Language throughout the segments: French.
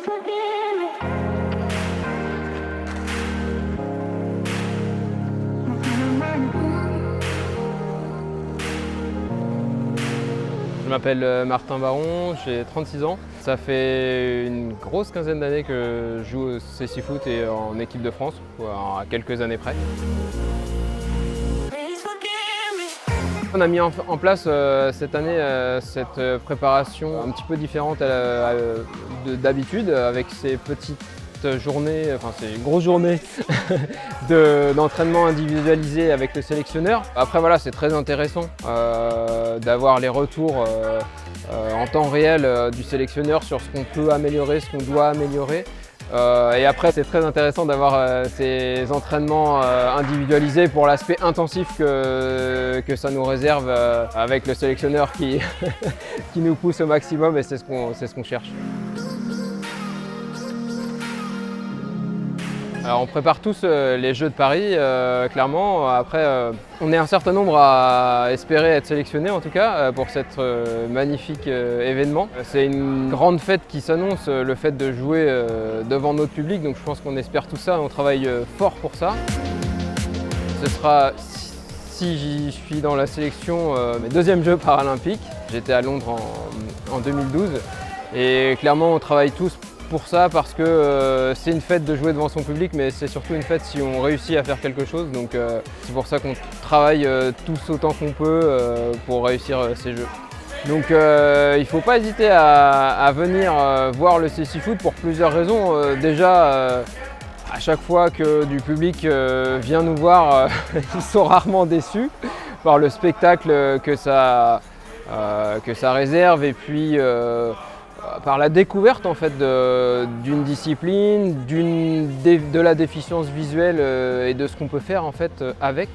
Je m'appelle Martin Baron, j'ai 36 ans. Ça fait une grosse quinzaine d'années que je joue au CC Foot et en équipe de France, à quelques années près. On a mis en place cette année cette préparation un petit peu différente d'habitude, avec ces petites journées, enfin ces grosses journées d'entraînement individualisé avec le sélectionneur. Après voilà, c'est très intéressant d'avoir les retours en temps réel du sélectionneur sur ce qu'on peut améliorer, ce qu'on doit améliorer. Et après, c'est très intéressant d'avoir ces entraînements individualisés pour l'aspect intensif que ça nous réserve avec le sélectionneur qui nous pousse au maximum, et c'est ce qu'on cherche. Alors on prépare tous les Jeux de Paris, clairement. Après, on est un certain nombre à espérer être sélectionnés en tout cas pour cet magnifique événement. C'est une grande fête qui s'annonce, le fait de jouer devant notre public, donc je pense qu'on espère tout ça, on travaille fort pour ça. Ce sera, si j'y suis dans la sélection, mes deuxièmes Jeux paralympiques. J'étais à Londres en 2012 et clairement on travaille tous pour ça, parce que c'est une fête de jouer devant son public, mais c'est surtout une fête si on réussit à faire quelque chose. Donc c'est pour ça qu'on travaille tous autant qu'on peut pour réussir ces Jeux. Donc il ne faut pas hésiter à venir voir le CC Foot pour plusieurs raisons. Déjà, à chaque fois que du public vient nous voir, ils sont rarement déçus par le spectacle que ça réserve, et puis par la découverte en fait d'une discipline, de la déficience visuelle et de ce qu'on peut faire en fait avec.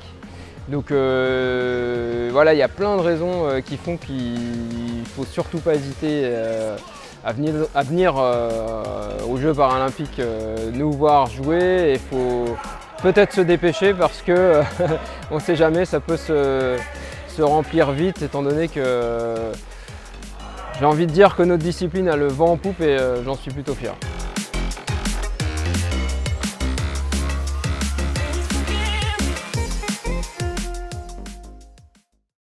Donc voilà, il y a plein de raisons qui font qu'il ne faut surtout pas hésiter à venir aux Jeux paralympiques nous voir jouer. Il faut peut-être se dépêcher parce que on ne sait jamais, ça peut se remplir vite, étant donné que j'ai envie de dire que notre discipline a le vent en poupe, et j'en suis plutôt fier.